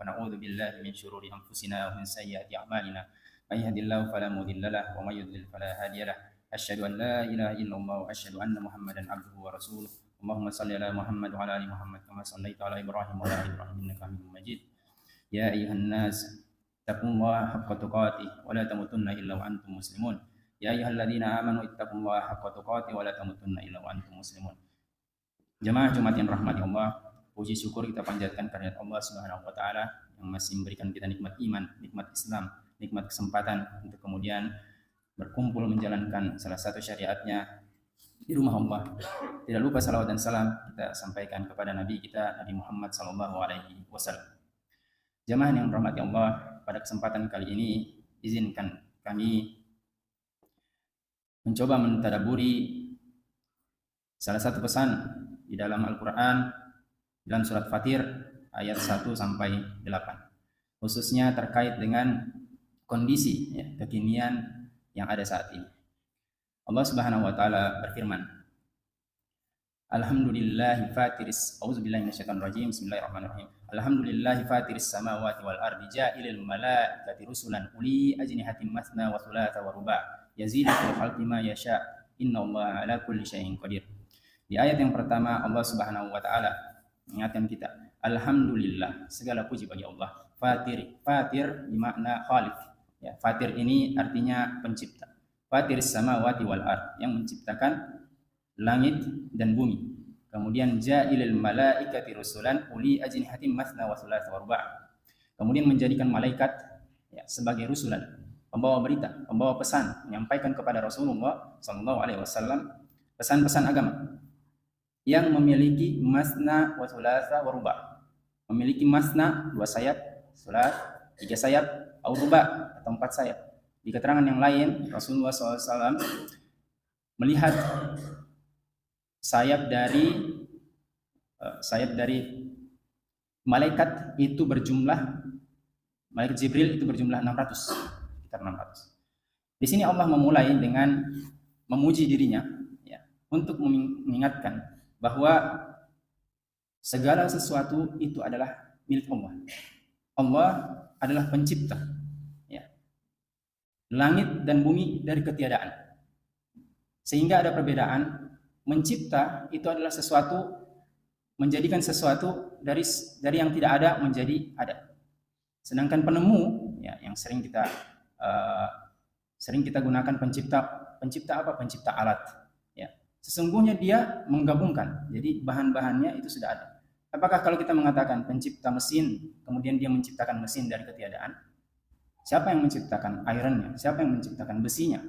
ونعوذ بالله من شرور أنفسنا ومن سيئات أعمالنا من يهد الله فلا مضل له ومن يضلل فلا هادي له أشهد أن لا إله إلا الله وأشهد أن محمدا عبده ورسوله اللهم صل على محمد وعلى آل محمد كما صليت على إبراهيم وعلى آل إبراهيم إنك حميد مجيد يا أيها الناس اتقوا الله حق تقاته ولا تموتن إلا وأنتم مسلمون يا أيها الذين آمنوا اتقوا الله حق تقاته ولا تموتن إلا وأنتم مسلمون. Jemaah Jumat yang rahmati Allah, puji syukur kita panjatkan kehadirat Allah Subhanahu wa taala yang masih memberikan kita nikmat iman, nikmat Islam, nikmat kesempatan untuk kemudian berkumpul menjalankan salah satu syariatnya di rumah Allah. Tidak lupa salawat dan salam kita sampaikan kepada Nabi kita Nabi Muhammad sallallahu alaihi wasallam. Jemaah yang rahmati Allah, pada kesempatan kali ini izinkan kami mencoba mentadabburi salah satu pesan di dalam Al-Quran dalam surat Fatir ayat 1 sampai 8, khususnya terkait dengan kondisi kekinian yang ada saat ini. Allah Subhanahu wa taala berfirman, Alhamdulillahi fatiris auzubillahi minasyaitonir rajim bismillahirrahmanirrahim. Alhamdulillahi fatiris samawati wal ardi ja'ilil malaikati rusulan uli ajnihatin matsna wa thulatha wa ruba' yazidu fil khalqi ma yasha innallaha ala kulli syai'in qadir. Di ayat yang pertama Allah Subhanahu wa taala mengingatkan kita, alhamdulillah, segala puji bagi Allah. Fatir bermakna khaliq. Ya, fatir ini artinya pencipta. Fatiris samawati wal ard, yang menciptakan langit dan bumi. Kemudian ja'ilil malaikati rusulan uli ajnihatin matsna wa thulatha wa ruba'. Kemudian menjadikan malaikat sebagai rusulan, pembawa berita, pembawa pesan, menyampaikan kepada Rasulullah sallallahu alaihi wasallam pesan-pesan agama yang memiliki masna wa thulatha wa ruba'. Memiliki masna 2 sayap, sulat 3 sayap, au ruba' atau 4 sayap. Di keterangan yang lain Rasulullah SAW melihat sayap dari malaikat itu berjumlah, malaikat Jibril itu berjumlah 600, sekitar 600. Di sini Allah memulai dengan memuji dirinya untuk mengingatkan bahwa segala sesuatu itu adalah milik Allah. Allah adalah pencipta langit dan bumi dari ketiadaan. Sehingga ada perbedaan, mencipta itu adalah sesuatu, menjadikan sesuatu dari yang tidak ada menjadi ada. Sedangkan penemu yang sering kita gunakan pencipta apa? Pencipta alat. Sesungguhnya dia menggabungkan, jadi bahan-bahannya itu sudah ada. Apakah kalau kita mengatakan pencipta mesin, kemudian dia menciptakan mesin dari ketiadaan? Siapa yang menciptakan ironnya? Siapa yang menciptakan besinya?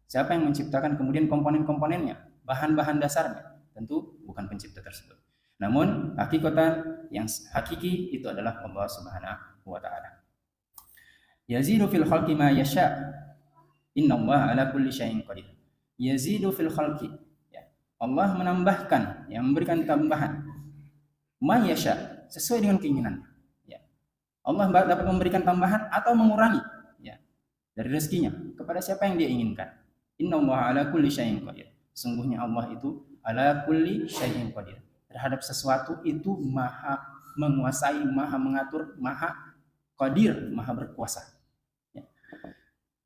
Siapa yang menciptakan kemudian komponen-komponennya, bahan-bahan dasarnya? Tentu bukan pencipta tersebut. Namun hakikatan yang hakiki itu adalah Allah Subhanahu wa taala. Yazidu fil khalqi ma yasha. Innallaha ala kulli syai'in qadir. Yazidu fil khalqi. Allah menambahkan, yang memberikan tambahan. Ma yasha, sesuai dengan keinginannya. Allah dapat memberikan tambahan atau mengurangi dari rezekinya kepada siapa yang dia inginkan. Innallaha ala kulli syai'in qadir. Sungguhnya Allah itu ala kulli syai'in qadir. Terhadap sesuatu itu maha menguasai, maha mengatur, maha qadir, maha berkuasa.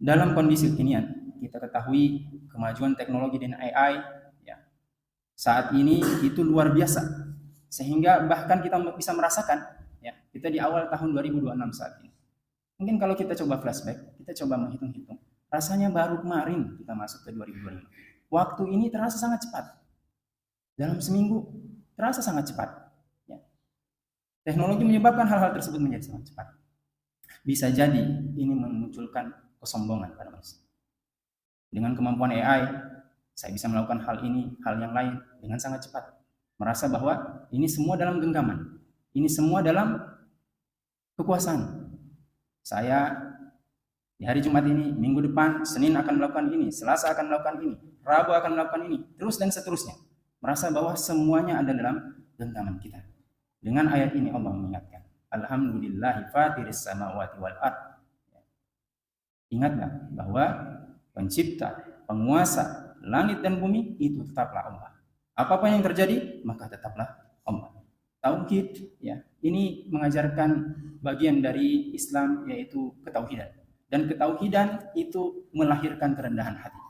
Dalam kondisi kekinian, kita ketahui kemajuan teknologi dan AI saat ini itu luar biasa, sehingga bahkan kita bisa merasakan kita di awal tahun 2026 saat ini. Mungkin kalau kita coba flashback, kita coba menghitung-hitung, rasanya baru kemarin kita masuk ke 2025. Waktu ini terasa sangat cepat. Dalam seminggu terasa sangat cepat. Teknologi menyebabkan hal-hal tersebut menjadi sangat cepat. Bisa jadi ini memunculkan kesombongan pada manusia. Dengan kemampuan AI, saya bisa melakukan hal ini, hal yang lain dengan sangat cepat. Merasa bahwa ini semua dalam genggaman. Ini semua dalam kekuasaan. Saya di hari Jumat ini, minggu depan, Senin akan melakukan ini, Selasa akan melakukan ini, Rabu akan melakukan ini, terus dan seterusnya. Merasa bahwa semuanya ada dalam genggaman kita. Dengan ayat ini Allah mengingatkan, Alhamdulillahi fatiris samawati wal ard. Ingatlah bahwa pencipta, penguasa langit dan bumi itu tetaplah Allah. Apapun yang terjadi, maka tetaplah Allah. Tauhid ini mengajarkan bagian dari Islam, yaitu ketauhidan. Dan ketauhidan itu melahirkan kerendahan hati.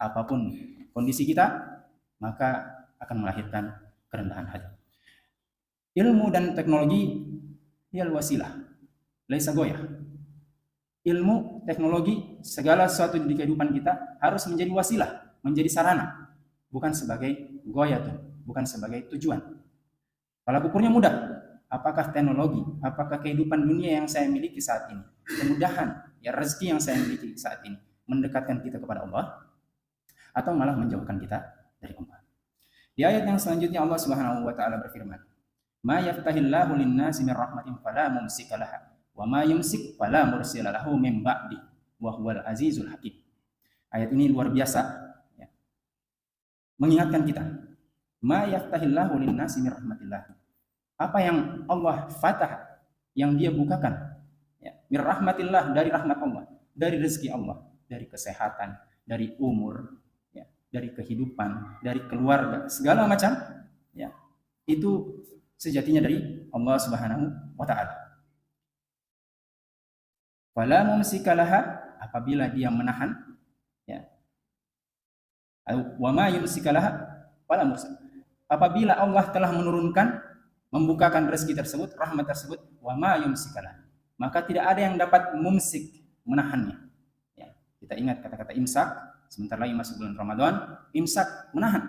Apapun kondisi kita, maka akan melahirkan kerendahan hati. Ilmu dan teknologi hial wasilah, laisa goyah. Ilmu, teknologi, segala sesuatu di kehidupan kita harus menjadi wasilah, menjadi sarana, bukan sebagai goyah, bukan sebagai tujuan. Kalau ukurnya mudah, apakah teknologi, apakah kehidupan dunia yang saya miliki saat ini, kemudahan, ya rezeki yang saya miliki saat ini, mendekatkan kita kepada Allah, atau malah menjauhkan kita dari Allah. Di ayat yang selanjutnya Allah Subhanahu wa taala berfirman, "Ma yaftahillahu lin-nasi min rahmatin fala mumsika laha, wa ma yumsik fala mursila lahu min ba'di, wa huwal azizul hakim." Ayat ini luar biasa, ya, mengingatkan kita, ma yaftahillahu lin-nasi min rahmatillah. Apa yang Allah fatah, yang dia bukakan, ya, min rahmatillah, dari rahmat Allah, dari rezeki Allah, dari kesehatan, dari umur, ya, dari kehidupan, dari keluarga, segala macam, ya, itu sejatinya dari Allah Subhanahu wa taala. Fala mumsika laha, apabila dia menahan, ya, wa ma yumsika laha fala mursal. Apabila Allah telah menurunkan, membukakan rezeki tersebut, rahmat tersebut, wa ma yumsikalah, maka tidak ada yang dapat mumsik, menahannya. Ya, kita ingat kata-kata imsak, sebentar lagi masuk bulan Ramadan, imsak, menahan.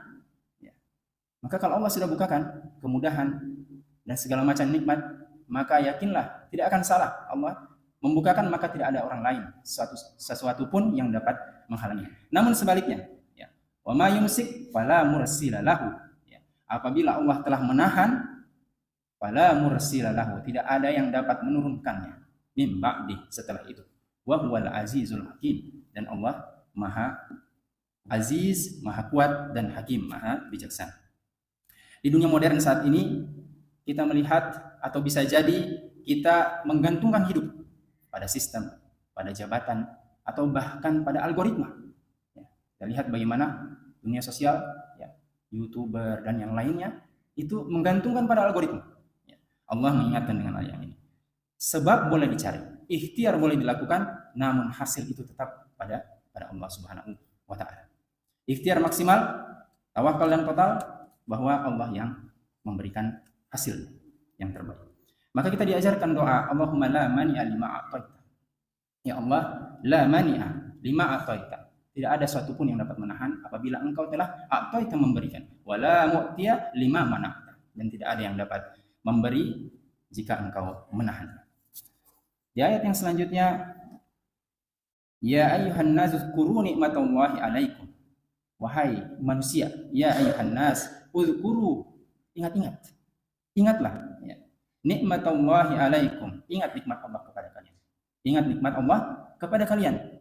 Ya. Maka kalau Allah sudah bukakan kemudahan dan segala macam nikmat, maka yakinlah tidak akan salah. Allah membukakan, maka tidak ada orang lain, sesuatu pun yang dapat menghalanginya. Namun sebaliknya, ya, wa ma yumsik fala mursila lahu. Ya. Apabila Allah telah menahan, fala mursila lahu, tidak ada yang dapat menurunkannya, min ba'di, setelah itu. Wa huwal azizul hakim, dan Allah maha aziz, maha kuat, dan hakim, maha bijaksana. Di dunia modern saat ini kita melihat, atau bisa jadi kita menggantungkan hidup pada sistem, pada jabatan, atau bahkan pada algoritma. Ya, kita lihat bagaimana dunia sosial, ya, YouTuber dan yang lainnya itu menggantungkan pada algoritma. Allah mengingatkan dengan ayat ini. Sebab boleh dicari, ikhtiar boleh dilakukan, namun hasil itu tetap pada Allah Subhanahu wa taala. Ikhtiar maksimal, tawakal dan total, bahwa Allah yang memberikan hasil yang terbaik. Maka kita diajarkan doa, Allahumma la mani'a lima a'taita. Ya Allah, la mani'a lima a'taita. Tidak ada suatu pun yang dapat menahan apabila Engkau telah a'taita, memberikan. Wala mu'tiya lima mana'ta. Dan tidak ada yang dapat memberi jika engkau menahan. Di ayat yang selanjutnya, ya ayyuhan nas uzkuru nikmatallahi alaikum. Wahai manusia, ya ayyuhan nas uzkuru, ingat-ingat. Ingatlah, ya. Nikmatallahi alaikum, ingat nikmat Allah kepada kalian. Ingat nikmat Allah kepada kalian.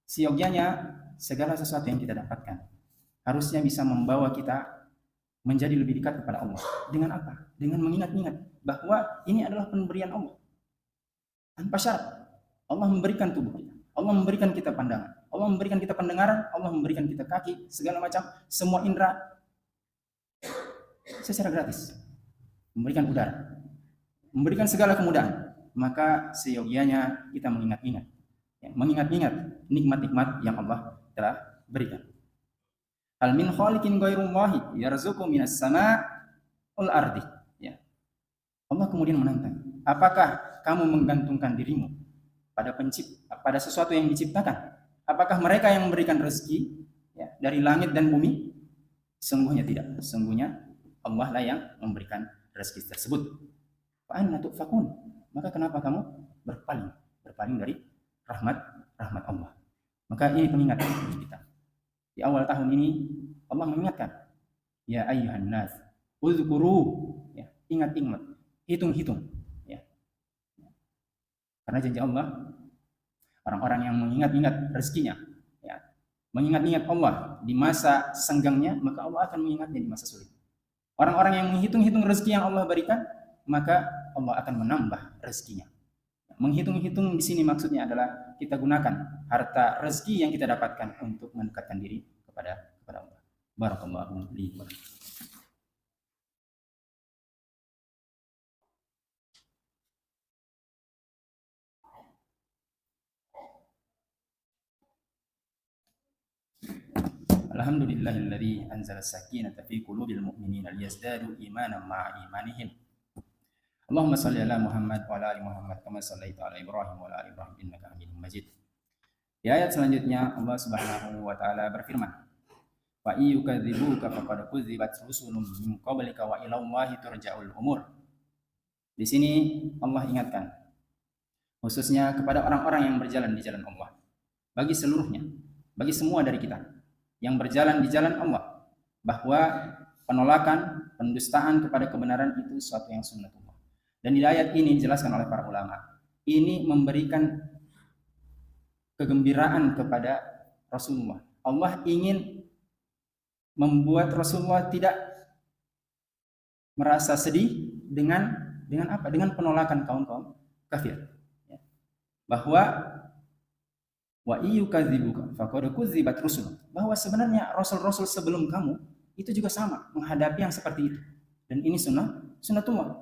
Seyogyanya segala sesuatu yang kita dapatkan harusnya bisa membawa kita menjadi lebih dekat kepada Allah. Dengan apa? Dengan mengingat-ingat bahwa ini adalah pemberian Allah. Tanpa syarat. Allah memberikan tubuh kita. Allah memberikan kita pandangan. Allah memberikan kita pendengaran. Allah memberikan kita kaki. Segala macam. Semua indera. Secara gratis. Memberikan udara. Memberikan segala kemudahan. Maka seyogianya kita mengingat-ingat. Ya, mengingat-ingat nikmat-nikmat yang Allah telah berikan. Hal min khaliqin ghairullahi yarzuqu minas sama' wal ardi. Ya. Allah kemudian menantang, apakah kamu menggantungkan dirimu pada sesuatu yang diciptakan? Apakah mereka yang memberikan rezeki, ya, dari langit dan bumi? Sungguhnya tidak. Sungguhnya Allah lah yang memberikan rezeki tersebut. Fa anna tufakun. Maka kenapa kamu berpaling dari rahmat Allah? Maka ini pengingat bagi kita. Di awal tahun ini Allah mengingatkan, ya ayyuhan nas uzkuru, ya, ingat-ingat, hitung-hitung, ya. Karena janji Allah, orang-orang yang mengingat-ingat rezekinya, ya, mengingat-ingat Allah di masa senggangnya, maka Allah akan mengingatnya di masa sulit. Orang-orang yang menghitung-hitung rezeki yang Allah berikan, maka Allah akan menambah rezekinya. Menghitung-hitung di sini maksudnya adalah kita gunakan harta rezeki yang kita dapatkan untuk mendekatkan diri kepada Allah. Barakallahu li wa lakum. Alhamdulillahilladzi anzala as-sakinata fi qulubil mu'minina liyazdadu imanan ma'a imanihim. Allahumma shalli ala Muhammad wa ala ali Muhammad kama shallaita ala Ibrahim wa ala ali Ibrahim innaka Hamidum Majid. Di ayat selanjutnya Allah Subhanahu wa taala berfirman, "Wa iyukadzibuka faqad kudzibat rusulun min qablika wa ila Allahi turja'ul umur." Di sini Allah ingatkan khususnya kepada orang-orang yang berjalan di jalan Allah. Bagi seluruhnya, bagi semua dari kita yang berjalan di jalan Allah, bahwa penolakan, pendustaan kepada kebenaran itu sesuatu yang sunnatullah. Dan di ayat ini dijelaskan oleh para ulama, ini memberikan kegembiraan kepada Rasulullah. Allah ingin membuat Rasulullah tidak merasa sedih dengan apa? Dengan penolakan kaum-kaum kafir. Bahwa wa iyukadzibuka faqad kudzibat rusul, bahwa sebenarnya rasul-rasul sebelum kamu itu juga sama menghadapi yang seperti itu, dan ini sunnatullah.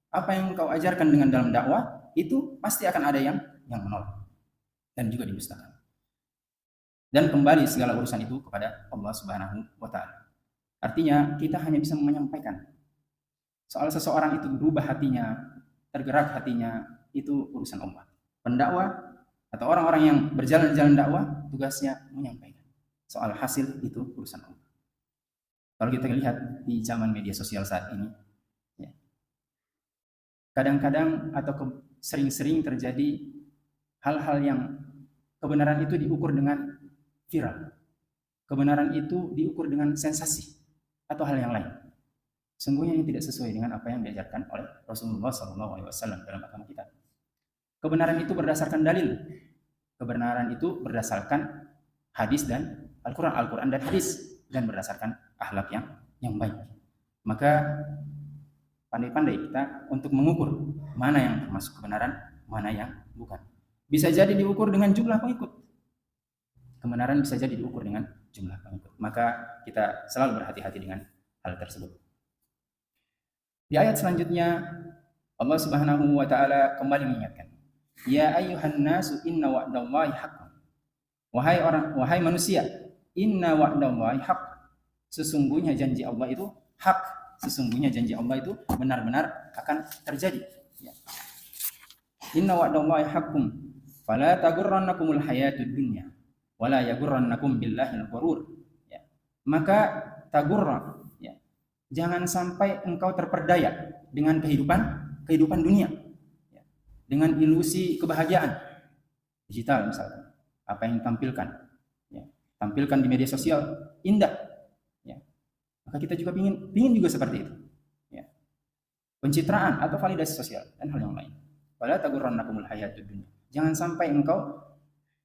Apa yang kau ajarkan dengan dalam dakwah itu pasti akan ada yang menolak dan juga didustakan, dan kembali segala urusan itu kepada Allah Subhanahu wa taala. Artinya kita hanya bisa menyampaikan. Soal seseorang itu berubah hatinya, tergerak hatinya, itu urusan Allah. Pendakwah atau orang-orang yang berjalan di jalan dakwah tugasnya menyampaikan. Soal hasil itu urusan Allah. Kalau kita lihat di zaman media sosial saat ini, ya, kadang-kadang atau sering-sering terjadi hal-hal yang kebenaran itu diukur dengan viral, kebenaran itu diukur dengan sensasi atau hal yang lain. Sungguhnya ini tidak sesuai dengan apa yang diajarkan oleh Rasulullah SAW dalam agama kita. Kebenaran itu berdasarkan dalil. Kebenaran itu berdasarkan hadis dan Al-Quran dan hadis, dan berdasarkan akhlak yang baik. Maka pandai-pandai kita untuk mengukur mana yang termasuk kebenaran, mana yang bukan. Bisa jadi diukur dengan jumlah pengikut. Kebenaran bisa jadi diukur dengan jumlah pengikut. Maka kita selalu berhati-hati dengan hal tersebut. Di ayat selanjutnya Allah Subhanahu wa taala kembali mengingatkan, "Ya ayyuhan nasu inna wa'dallahi haqqun." Wahai manusia, inna wa'dallahi haqq. Sesungguhnya janji Allah itu hak. Sesungguhnya janji Allah itu benar-benar akan terjadi. Ya. Inna wa'dallahi haqqun. Fala tagurrannakumul hayatud dunya wala yagurrannakum billahil ghurur. Ya. Maka tagurra, ya. Jangan sampai engkau terperdaya dengan kehidupan dunia. Ya. Dengan ilusi kebahagiaan digital misalkan. Apa yang ditampilkan, ya, tampilkan di media sosial indah, ya. Maka kita juga pingin juga seperti itu, ya. Pencitraan atau validasi sosial dan hal yang lain. Wala tagurrannakumul hayatud dunya. Jangan sampai engkau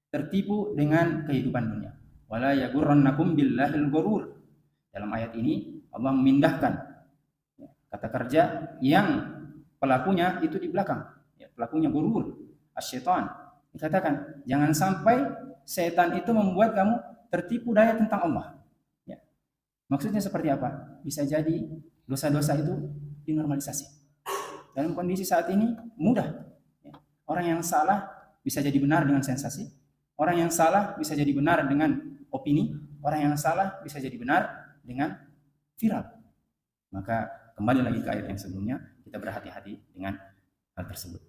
tertipu dengan kehidupan dunia. Wala yagurrannakum billahil ghurur. Dalam ayat ini Allah memindahkan, ya, kata kerja yang pelakunya itu di belakang, ya, pelakunya ghurur, asyaitan. Dikatakan jangan sampai setan itu membuat kamu tertipu daya tentang Allah. Ya. Maksudnya seperti apa? Bisa jadi dosa-dosa itu dinormalisasi. Dalam kondisi saat ini mudah. Ya. Orang yang salah bisa jadi benar dengan sensasi. Orang yang salah bisa jadi benar dengan opini. Orang yang salah bisa jadi benar dengan viral. Maka kembali lagi ke ayat yang sebelumnya, kita berhati-hati dengan hal tersebut.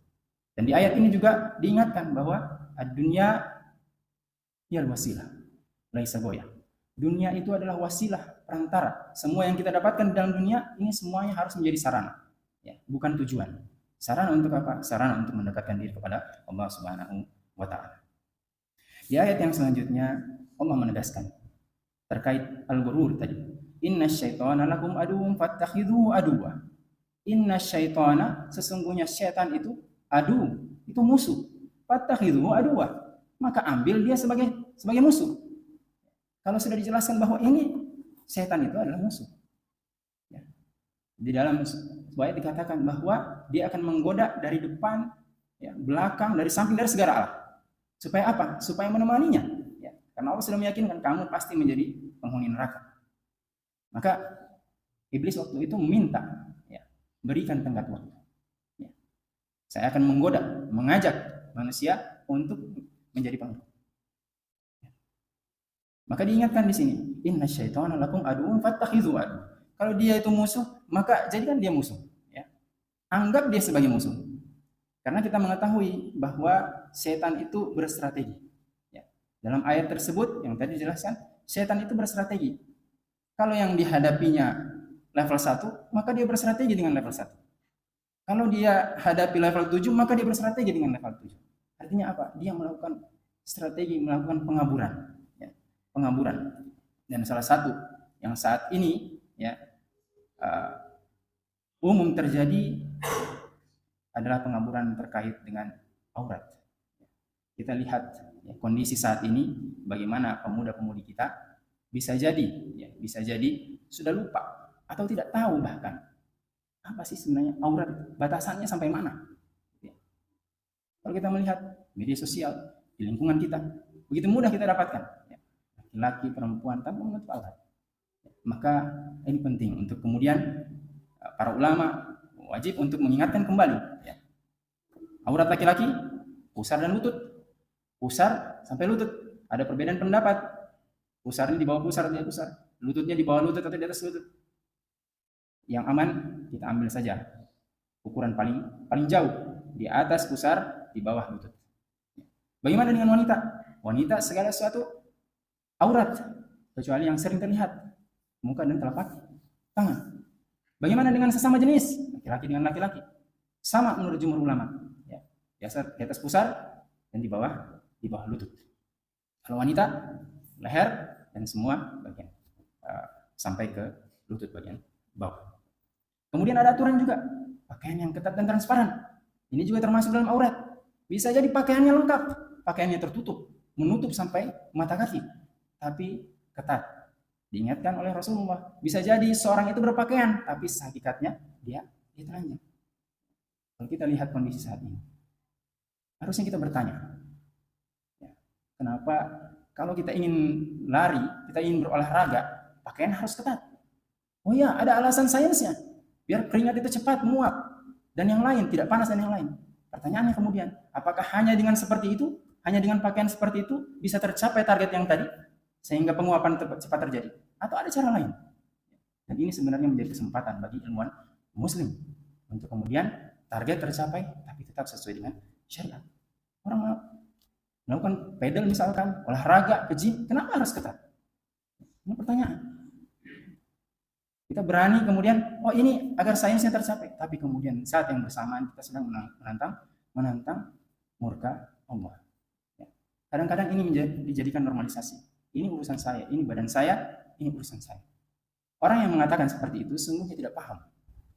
Dan di ayat ini juga diingatkan bahwa dunia yal wasilah, laisa goyah. Dunia itu adalah wasilah, perantara. Semua yang kita dapatkan di dalam dunia ini semuanya harus menjadi sarana, ya, bukan tujuan. Sarana untuk apa? Sarana untuk mendekatkan diri kepada Allah Subhanahu wa taala. Di ayat yang selanjutnya Allah menegaskan terkait al-ghurur tadi. Innasyaitana lakum aduwwun fattakhidhuhu aduwwa. Innasyaitana, sesungguhnya syaitan itu itu musuh. Fattakhidhuhu aduwwa. Maka ambil dia sebagai musuh. Kalau sudah dijelaskan bahwa ini setan itu adalah musuh. Ya. Di dalam ayat dikatakan bahwa dia akan menggoda dari depan, ya, belakang, dari samping, dari segala arah. Supaya apa? Supaya menemaninya. Ya. Karena Allah sudah meyakinkan kamu pasti menjadi penghuni neraka. Maka iblis waktu itu meminta, ya, berikan tenggat waktu. Ya. Saya akan menggoda, mengajak manusia untuk menjadi pengikut. Maka diingatkan di sini, inna syaitana lakum aduun fattakhidhu adu. Kalau dia itu musuh, maka jadikan dia musuh. Ya. Anggap dia sebagai musuh. Karena kita mengetahui bahwa setan itu berstrategi. Ya. Dalam ayat tersebut yang tadi dijelaskan, setan itu berstrategi. Kalau yang dihadapinya level 1, maka dia berstrategi dengan level 1. Kalau dia hadapi level 7, maka dia berstrategi dengan level 7. Artinya apa? Dia melakukan strategi, melakukan pengaburan. Ya. Pengaburan. Dan salah satu yang saat ini ya umum terjadi adalah pengaburan terkait dengan aurat. Kita lihat ya, kondisi saat ini bagaimana pemuda-pemudi kita bisa jadi sudah lupa atau tidak tahu bahkan apa sih sebenarnya aurat, batasannya sampai mana. Ya. Kalau kita melihat media sosial di lingkungan kita, begitu mudah kita dapatkan ya, laki-laki, perempuan tanpa menutup aurat. Ya. Maka ini penting untuk kemudian para ulama wajib untuk mengingatkan kembali ya. Aurat laki-laki pusar dan lutut, pusar sampai lutut. Ada perbedaan pendapat, pusarnya di bawah pusar atau di atas pusar, lututnya di bawah lutut atau di atas lutut. Yang aman kita ambil saja ukuran paling jauh, di atas pusar, di bawah lutut. Bagaimana dengan wanita? Wanita segala sesuatu aurat kecuali yang sering terlihat, muka dan telapak tangan. Bagaimana dengan sesama jenis, laki-laki dengan laki-laki? Sama menurut jumhur ulama. Ya, di atas pusar dan di bawah lutut. Kalau wanita, leher dan semua bagian sampai ke lutut bagian bawah. Kemudian ada aturan juga, pakaian yang ketat dan transparan. Ini juga termasuk dalam aurat. Bisa jadi pakaiannya lengkap, pakaiannya tertutup, menutup sampai mata kaki, tapi ketat. Diingatkan oleh Rasulullah, bisa jadi seorang itu berpakaian, tapi hakikatnya dia telanjang. Kalau kita lihat kondisi saat ini, harusnya kita bertanya, ya, kenapa kalau kita ingin lari, kita ingin berolahraga, pakaian harus ketat? Oh ya, ada alasan sainsnya. Biar keringat itu cepat menguap dan yang lain tidak panas dan yang lain. Pertanyaannya kemudian, apakah hanya dengan seperti itu, hanya dengan pakaian seperti itu bisa tercapai target yang tadi sehingga penguapan cepat terjadi, atau ada cara lain? Dan ini sebenarnya menjadi kesempatan bagi ilmuwan muslim untuk kemudian target tercapai tapi tetap sesuai dengan syariat. Orang melakukan pedal misalkan, olahraga, ke gym, kenapa harus ketat? Ini pertanyaan. Kita berani kemudian, oh ini agar sainsnya tercapai. Tapi kemudian saat yang bersamaan kita sedang menantang murka Allah. Ya. Kadang-kadang ini dijadikan normalisasi. Ini urusan saya, ini badan saya, ini urusan saya. Orang yang mengatakan seperti itu sungguhnya tidak paham.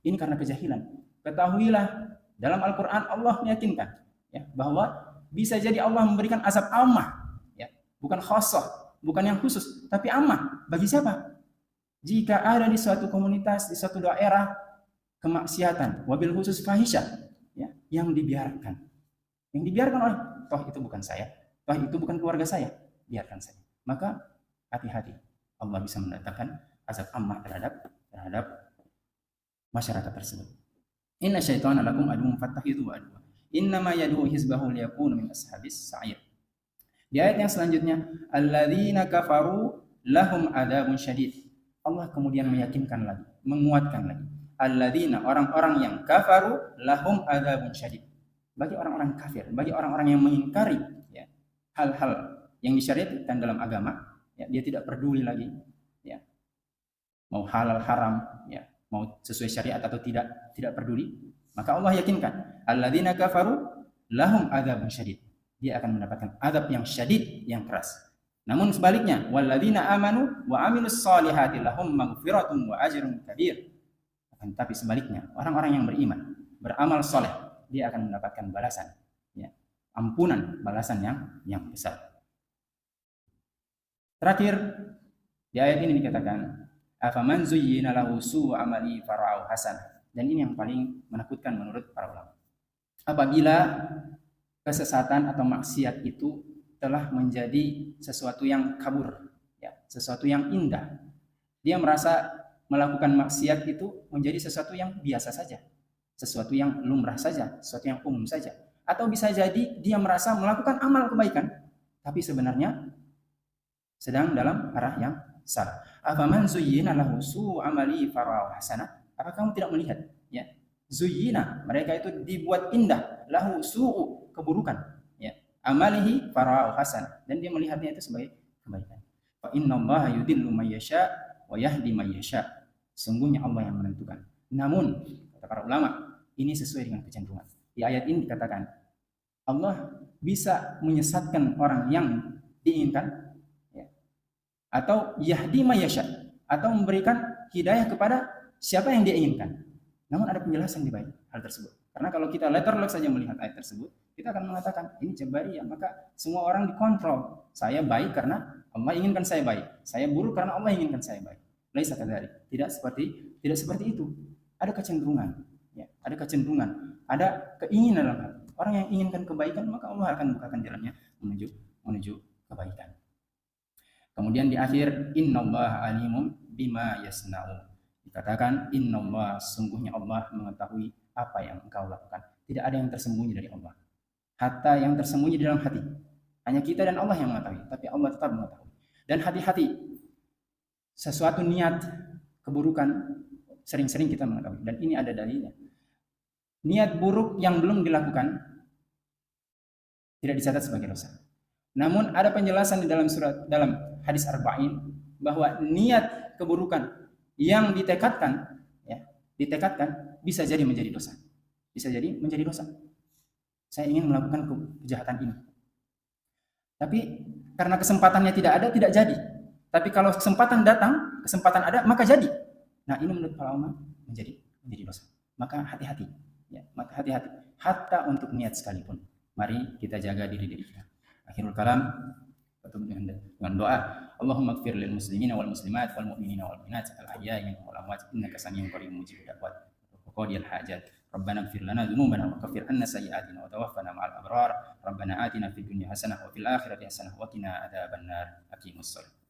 Ini karena kejahilan. Ketahuilah, dalam Al-Quran Allah meyakinkan ya, bahwa bisa jadi Allah memberikan azab ammah. Ya. Bukan khosoh, bukan yang khusus, tapi ammah. Bagi siapa? Jika ada di suatu komunitas, di suatu daerah kemaksiatan, wabil khusus fahisyah, ya, yang dibiarkan oleh toh itu bukan saya, toh itu bukan keluarga saya, biarkan saja. Maka hati-hati, Allah bisa mendatangkan azab ammah terhadap masyarakat tersebut. Inna syaitana lakum aduwwun fattakhidhuhu aduwwa. Innama yad'u hizbahu liyakunu min ashabis sa'ir. Di ayat yang selanjutnya, alladzina kafaru lahum adzabun syadid. Allah kemudian meyakinkan lagi, menguatkan lagi. Alladzina, orang-orang yang kafaru lahum adzabun syadid. Bagi orang-orang kafir, bagi orang-orang yang mengingkari ya, hal-hal yang disyariatkan dalam agama, ya, dia tidak peduli lagi ya. Mau halal haram ya, mau sesuai syariat atau tidak peduli. Maka Allah yakinkan, alladzina kafaru lahum adzabun syadid. Dia akan mendapatkan azab yang syadid, yang keras. Namun sebaliknya, walladzina amanu wa amilus solihati lahum maghfiratun wa ajrun kabir. Tapi sebaliknya, orang-orang yang beriman, beramal soleh, dia akan mendapatkan balasan, ya, ampunan, balasan yang besar. Terakhir, di ayat ini dikatakan, afaman zuyyina lahu su'u amali fara'u hasan. Dan ini yang paling menakutkan menurut para ulama. Apabila kesesatan atau maksiat itu telah menjadi sesuatu yang kabur, ya, sesuatu yang indah. Dia merasa melakukan maksiat itu menjadi sesuatu yang biasa saja, sesuatu yang lumrah saja, sesuatu yang umum saja. Atau bisa jadi dia merasa melakukan amal kebaikan, tapi sebenarnya sedang dalam arah yang salah. Afaman zuyyina lahu su'u amali fara'ahu hasanah? Apa kamu tidak melihat? Ya, zuyyina, mereka itu dibuat indah, lahu su'u, keburukan. Ya, amalihi fara'ahu hasanah, dan dia melihatnya itu sebagai kebaikan. Fa innallaha yudillu may yasha wa yahdi may yasha. Sungguhnya Allah yang menentukan. Namun kata para ulama, ini sesuai dengan kecenderungan. Di ayat ini dikatakan Allah bisa menyesatkan orang yang diinginkan, ya, atau yahdi mayasya, atau memberikan hidayah kepada siapa yang dia inginkan. Namun ada penjelasan di balik hal tersebut. Karena kalau kita letterlock saja melihat ayat tersebut, kita akan mengatakan ini jabariyah, maka semua orang dikontrol. Saya baik karena Allah inginkan saya baik, saya buruk karena Allah inginkan saya baik. Laisa kadzalik. Tidak seperti itu. Ada kecenderungan, ya, ada kecenderungan, ada keinginan dalam hati. Orang yang inginkan kebaikan, maka Allah akan bukakan jalannya menuju kebaikan. Kemudian di akhir, innallaha alimun bima yasna'un. Dikatakan innallah, sungguhnya Allah mengetahui apa yang engkau lakukan. Tidak ada yang tersembunyi dari Allah. Hatta yang tersembunyi di dalam hati, hanya kita dan Allah yang mengetahui, tapi Allah tetap mengetahui. Dan hati-hati, sesuatu niat keburukan sering-sering kita mengetahui, dan ini ada dalilnya. Niat buruk yang belum dilakukan tidak dicatat sebagai dosa. Namun ada penjelasan di dalam hadis arba'in bahwa niat keburukan yang ditekadkan, ya, bisa jadi menjadi dosa. Bisa jadi menjadi dosa. Saya ingin melakukan kejahatan ini, tapi karena kesempatannya tidak ada, tidak jadi. Tapi kalau kesempatan datang, kesempatan ada, maka jadi. Nah, ini menurut para ulama menjadi dosa. Maka hati-hati, ya, maka hati-hati. Hatta untuk niat sekalipun. Mari kita jaga diri kita. Akhirul kalam, tutup dengan doa. Allahumma ighfir lil muslimina wal muslimat wal mu'minina wal mu'minat al ahya'i minhum wal amwat innaka samiyyun qaribun mujibud da'wat wa qadiyal hajat. Rabbana ighfir lana dhunubana wa kaffir anna sayyi'atina wa tawaffana ma'al abrar. Rabbana atina fid dunya hasanah wa fil akhirati hasanah wa qina adzabannar. Aqimus shalah.